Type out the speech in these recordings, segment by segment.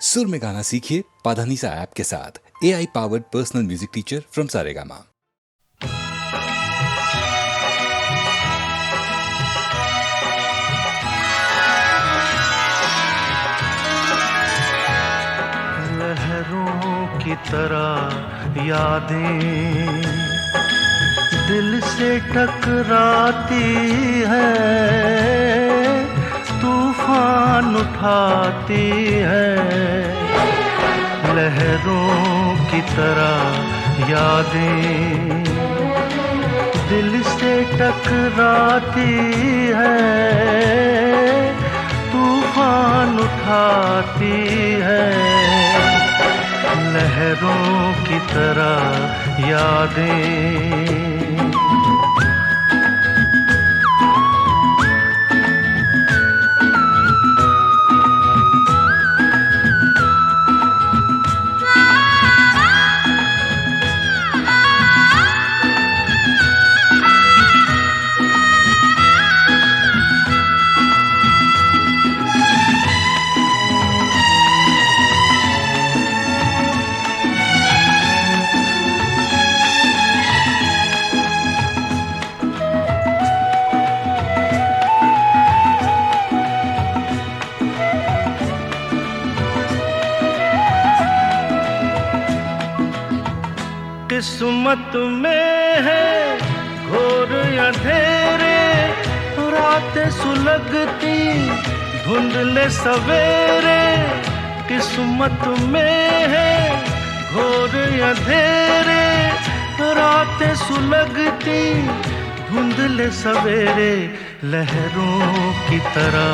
सुर में गाना सीखिए पाधानीसा ऐप के साथ। AI powered personal music teacher from Saregama. लहरों की तरह यादें दिल से टकराती है, तूफान उठाती है। लहरों की तरह यादें दिल से टकराती है, तूफान उठाती है। लहरों की तरह यादें। किस्मत में है घोर अंधेरे, रातें सुलगती धुंधले सवेरे। किस्मत में है घोर अंधेरे, रातें सुलगती धुंधले सवेरे। लहरों की तरह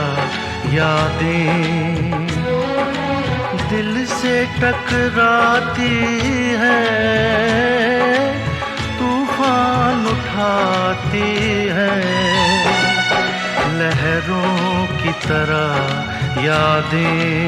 यादें दिल से टकराती है, तूफान उठाती है। लहरों की तरह यादें।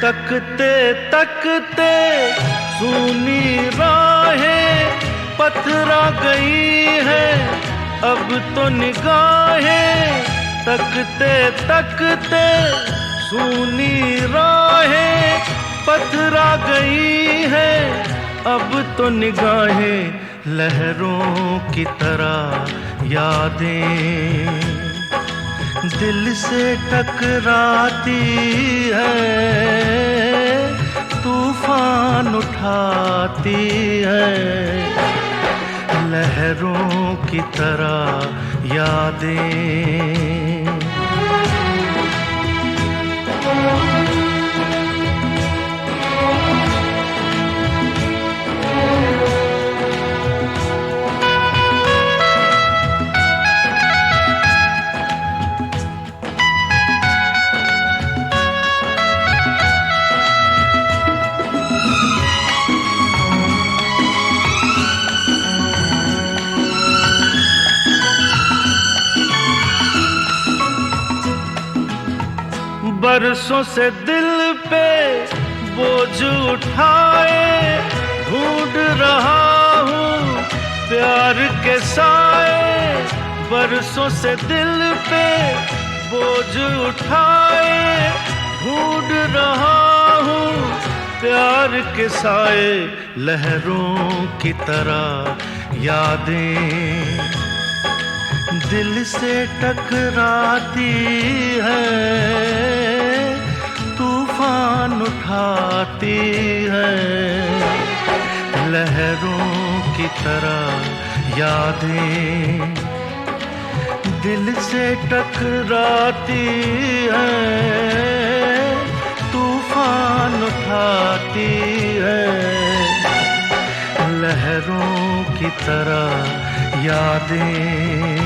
तकते तकते सूनी राहें पथरा गई है अब तो निगाहें। तकते तकते सूनी राहें पथरा गई है अब तो निगाहें। लहरों की तरह यादें दिल से टकराती है, तूफान उठाती है। लहरों की तरह यादें। बरसों से दिल पे बोझ उठाए ढूंढ रहा हूँ प्यार के साए। बरसों से दिल पे बोझ उठाए ढूंढ रहा हूँ प्यार के साए। लहरों की तरह यादें दिल से टकराती है, तूफान उठाती है। लहरों की तरह यादें दिल से टकराती है, तूफान उठाती है। लहरों की तरह यादें।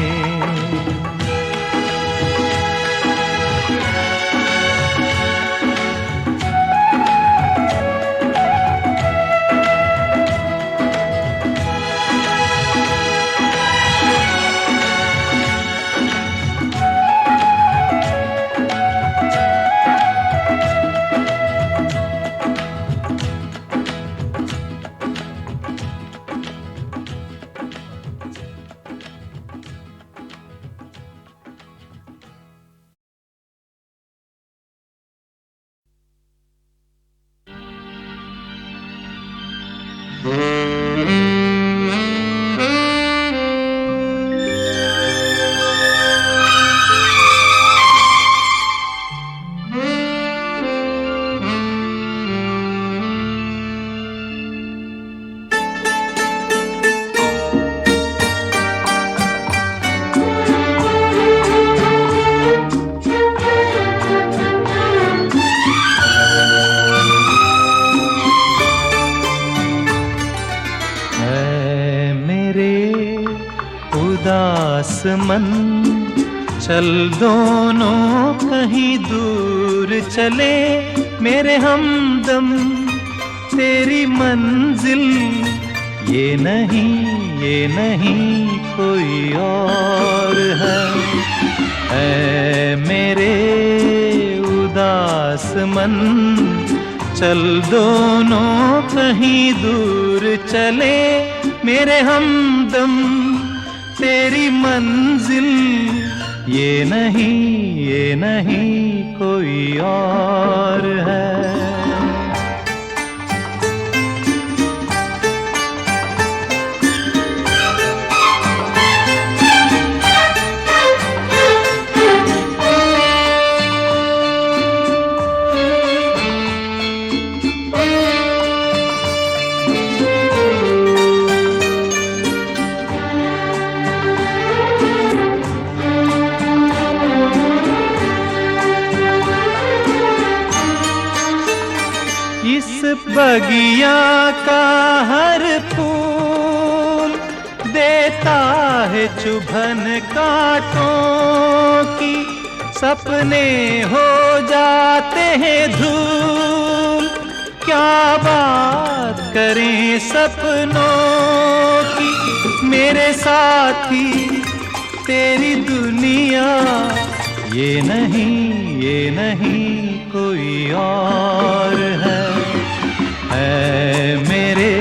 उदास मन, चल दोनों कहीं दूर चले मेरे हमदम। तेरी मंजिल ये नहीं कोई और है। ऐ मेरे उदास मन, चल दोनों कहीं दूर चले मेरे हमदम। तेरी मंजिल ये नहीं कोई और है। इस बगिया का हर फूल देता है चुभन कांटों की। सपने हो जाते हैं धूल, क्या बात करें सपनों की। मेरे साथी तेरी दुनिया ये नहीं कोई और है। ऐ मेरे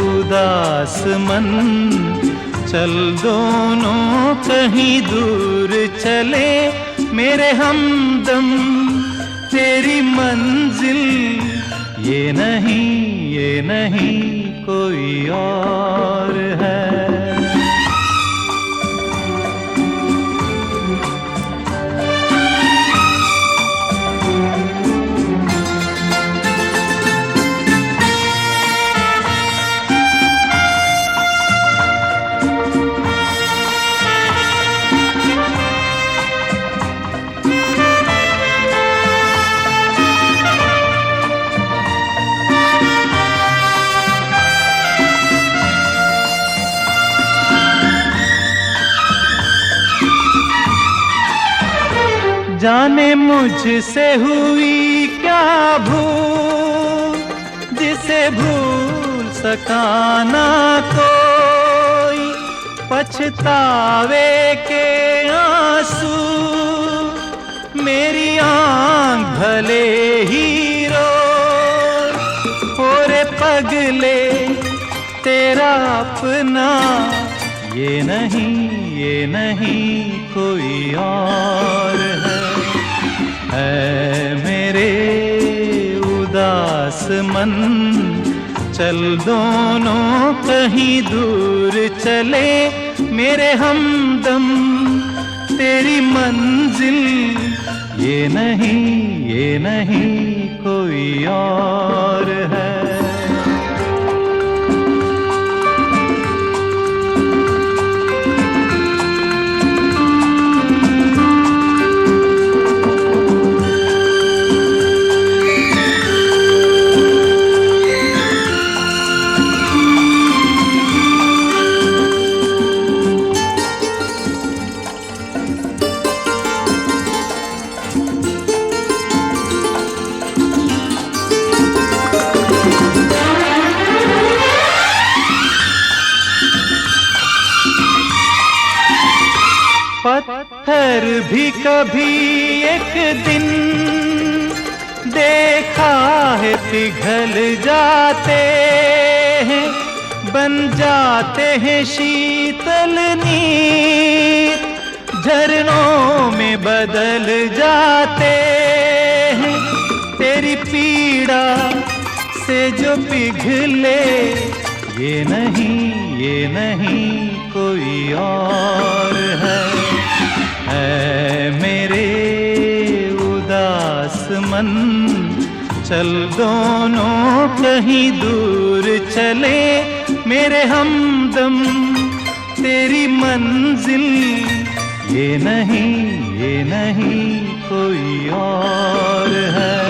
उदास मन, चल दोनों कहीं दूर चले मेरे हमदम। तेरी मंजिल ये नहीं कोई और है। जाने मुझसे हुई क्या भूल, जिसे भूल सका ना कोई। पछतावे के आंसू मेरी आँख भले ही रोए। ओरे पगले तेरा अपना ये नहीं कोई और है। ऐ मेरे उदास मन, चल दोनों कहीं दूर चले मेरे हमदम। तेरी मंजिल ये नहीं कोई और है। पत्थर भी कभी एक दिन देखा है पिघल जाते हैं, बन जाते हैं शीतल नीर, झरनों में बदल जाते हैं। तेरी पीड़ा से जो पिघले ये नहीं कोई और है। ऐ मेरे उदास मन, चल दोनों कहीं दूर चले मेरे हमदम। तेरी मंजिल ये नहीं कोई और है।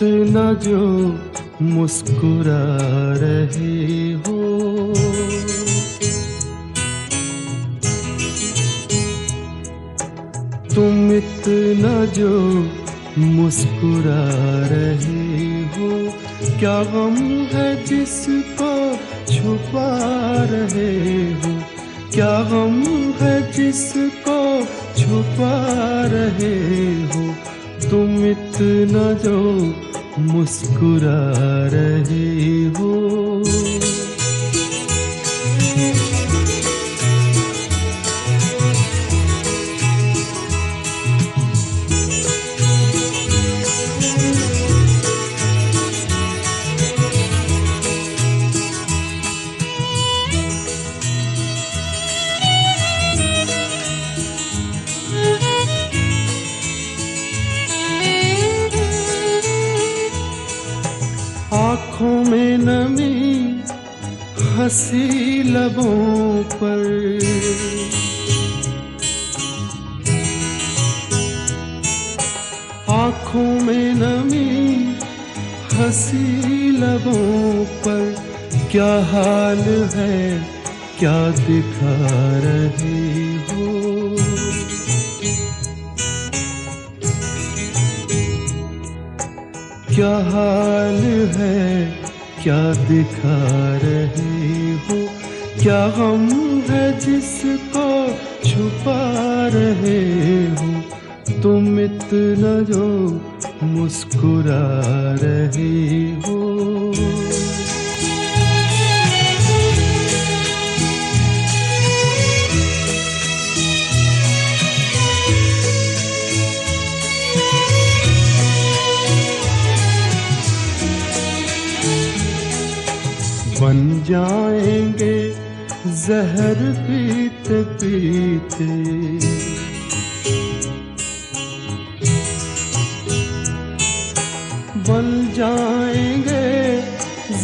इतना जो मुस्कुरा रहे हो, तुम इतना जो मुस्कुरा रहे हो, क्या गम है जिसको छुपा रहे हो, क्या गम है जिसको छुपा रहे हो, तुम इतना जो मुस्कुरा रहे हो। आँखों में नमी, हंसी लबों पर, आँखों में नमी, हंसी लबों पर, क्या हाल है क्या दिखा रहे हो, क्या हाल है क्या दिखा रहे हो, क्या गम है जिसको छुपा रहे हो, तुम इतना जो मुस्कुरा रहे हो। बन जाएंगे जहर पीते पीते, बन जाएंगे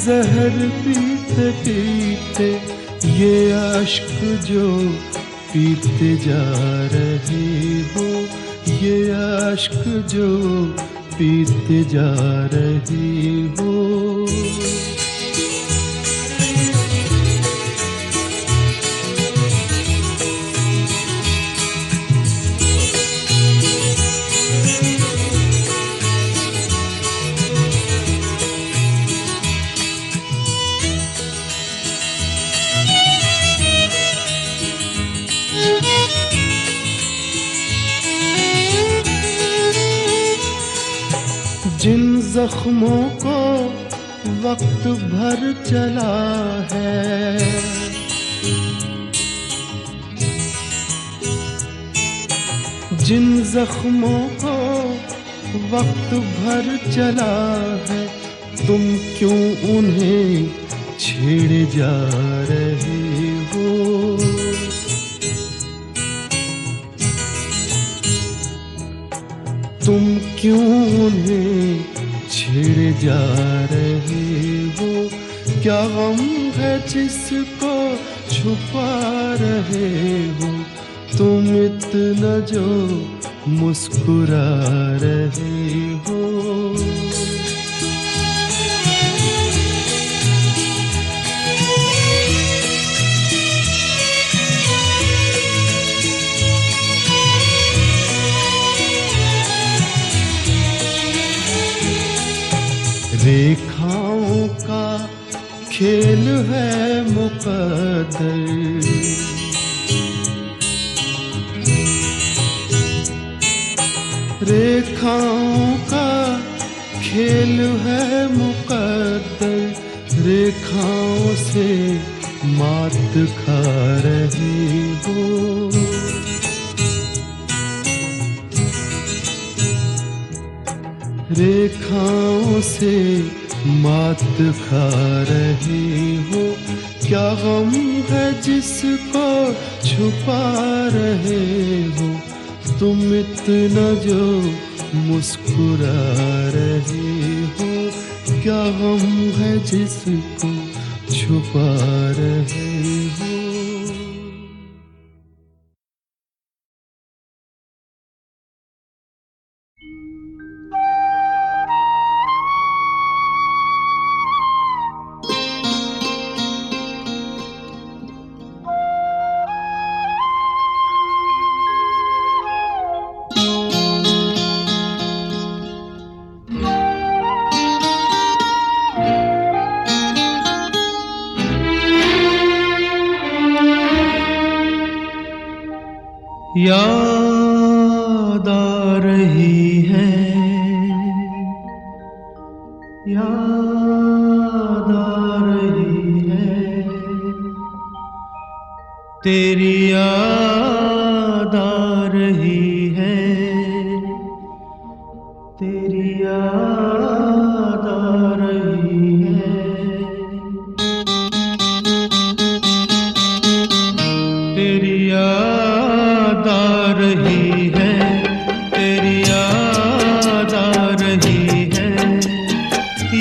जहर पीते पीते, ये अश्क जो पीते जा रहे हो, ये अश्क जो पीते जा रहे हो। जिन जख्मों को वक्त भर चला है, जिन जख्मों को वक्त भर चला है, तुम क्यों उन्हें छेड़े जा रहे हो, तुम क्यों उन्हें छेड़े जा रहे हो, क्या गम है जिसको छुपा रहे हो, तुम इतना जो मुस्कुरा रहे हो। रेखाओं का खेल है मुकद्दर, रेखाओं का खेल है मुकद्दर, रेखाओं से मात खा रही हो, रेखाओं से मात खा रही हो, क्या गम है जिसको छुपा रहे हो, तुम इतना जो मुस्कुरा रहे हो, क्या गम है जिसको छुपा रहे हो। याद आ रही है, याद आ रही है, तेरी याद आ रही है, तेरी याद आ रही है। तेरी याद आ रही है, तेरी याद आ रही है,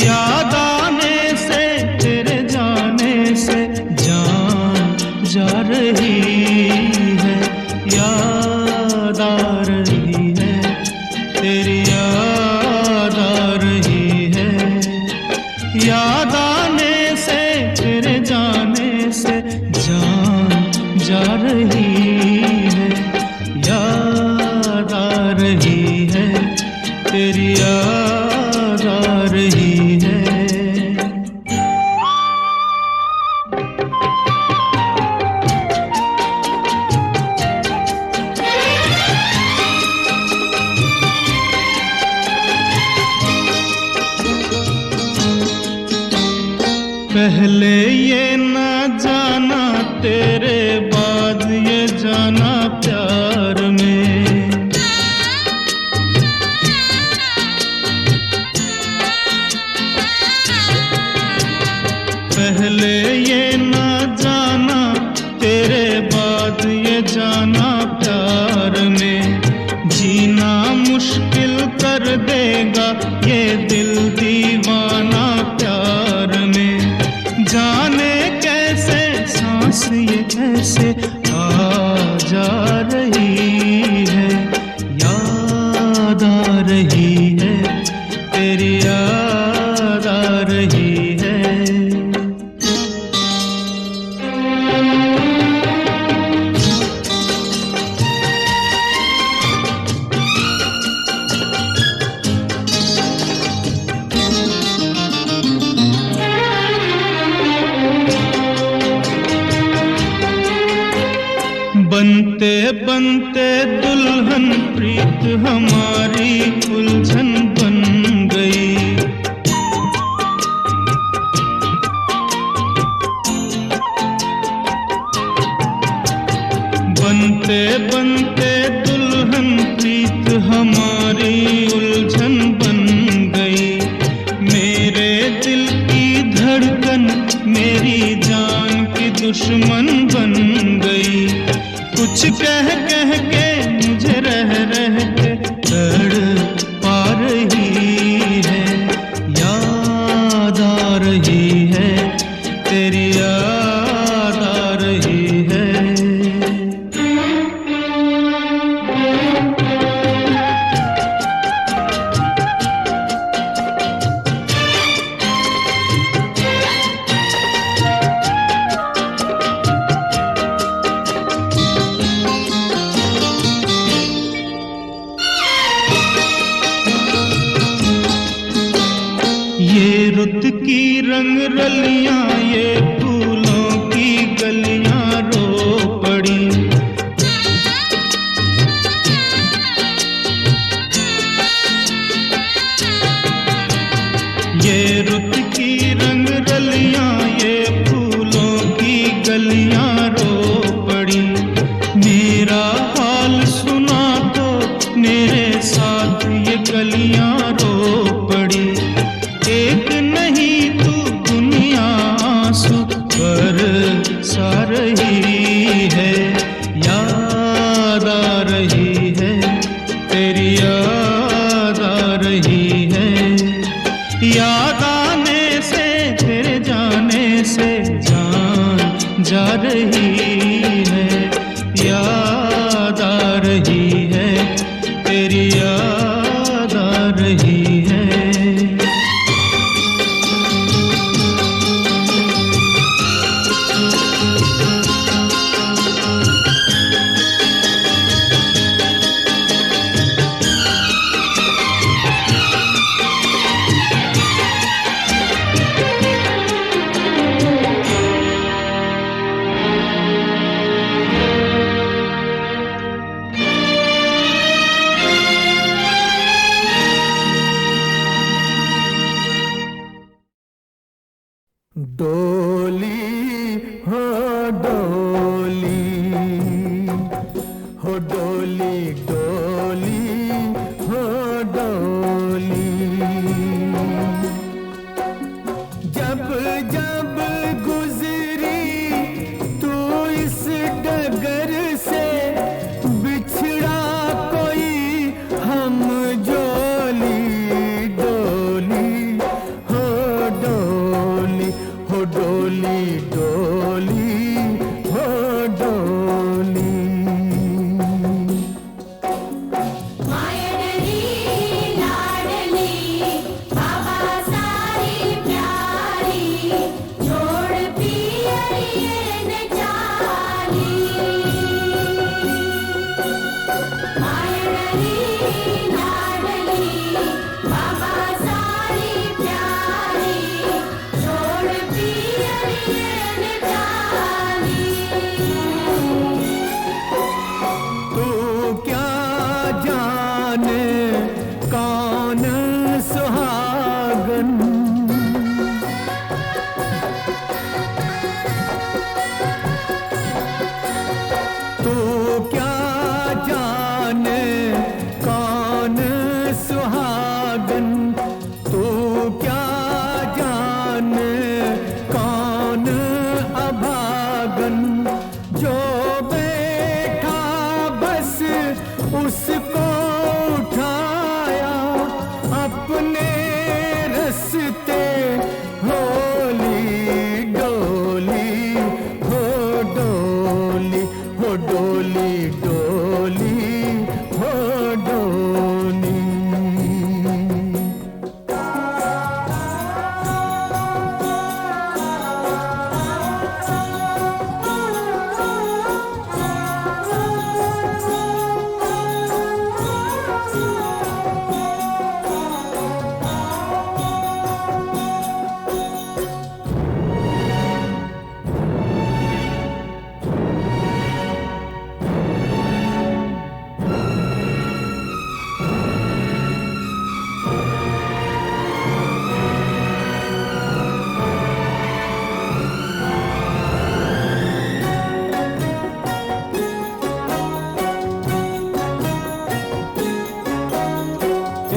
याद आने से तेरे जाने से जान जा रही है, याद आ रही है, तेरी याद आ रही है, याद आने से तेरे जाने से जान जा रही है, याद आ रही है, तेरी याद आ रही है। पहले ये न जाना, तेरे बाद ये जाना प्यार में, पहले ये न जाना, तेरे बाद ये जाना प्यार में, जीना मुश्किल कर देगा ये दिल दीवाना प्यार में, जाने कैसे सांस ये कैसे आ जा रही है, याद आ रही है, तेरी याद आ रही है। बनते बनते दुल्हन प्रीत हमारी उलझन बन गई, बनते बनते दुल्हन प्रीत हमारी उलझन बन गई, मेरे दिल की धड़कन मेरी जान की दुश्मन बन गई, कुछ कह कह के मुझे रह रह के तड़पा रही है, याद आ रही है, तेरी याद आ रही है। ये रुत की रंग रलियां, ये फूलों की गलियां रो पड़ी, ये रुत की रंग रलियां, ये फूलों की गलियां रो पड़ी, मेरा हाल सुना तो मेरे साथ ये गलियां रो पड़ी, एक नहीं तू दुनिया आंसू बरसा रही है, याद आ रही है, तेरी याद आ रही है, याद आने से तेरे जाने से जान जा रही है, याद आ रही है, तेरी याद आ रही है। डोली, हो डोली डोली, हो डोली। जब जब गुजरी तू इस डगर से, बिछड़ा कोई हम जोली, डोली हो डोली, हो डोली डोली, हो डोली। मायडली लाडली बाबा सारी प्यारी, छोड़ पियरिए न जाली। मायडली लाडली बाबा सारी प्यारी, छोड़ पियरिए न जाली। तू क्या जाने कौन सुहागन, तू क्या जाने कौन सुहागन, तू क्या जाने कौन अभागन, जो बैठा बस उसको उठाया अपने रस्ते, होली डोली, हो डोली, हो डोली डोली, हो डोली।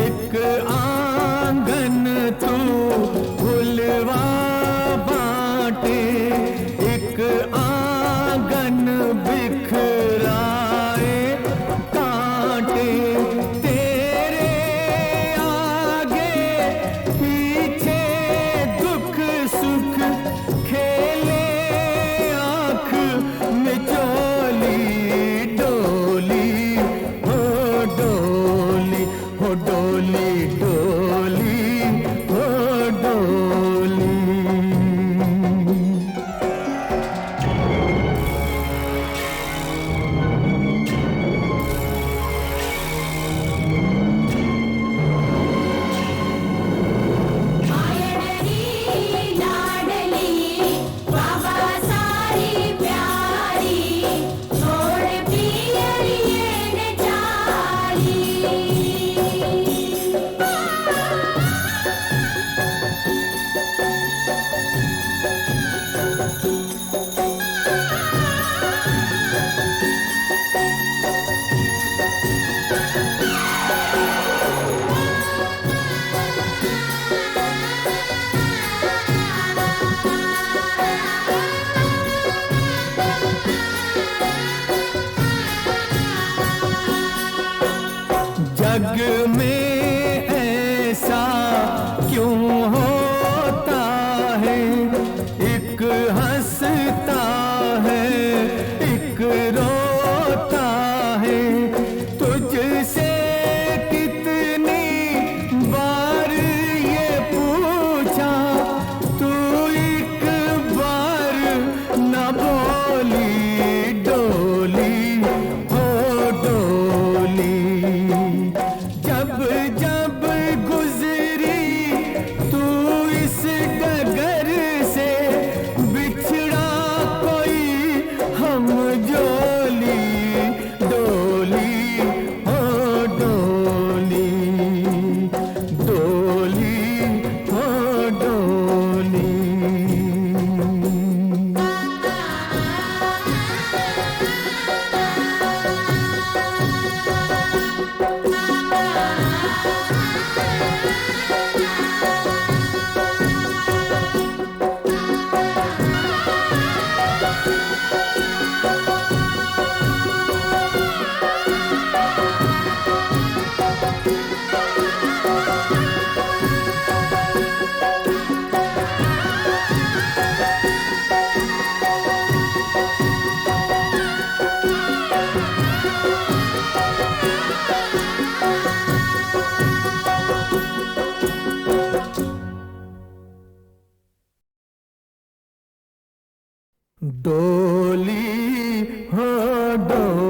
एक आंगन तू फुलवा बाटे, एक आंगन बिखराए कांटे, तेरे आगे पीछे दुख सुख खेले आँख में चोली, डोली हो डोली, हो डोली डोली, हो डोली। मायडली लाडली बाबा सारी प्यारी, छोड़ पियरिए न जाली। जग में ऐसा क्यों होता है, एक हंसता है एक रोता है, तुझसे कितनी बार ये पूछा, तू एक बार न बोली, डोली हो डोली। जब जब गुजरी तू इस डगर से, बिछड़ा कोई हम जोली, डोली हो डोली, डोली हो डोली। डोली हो डोली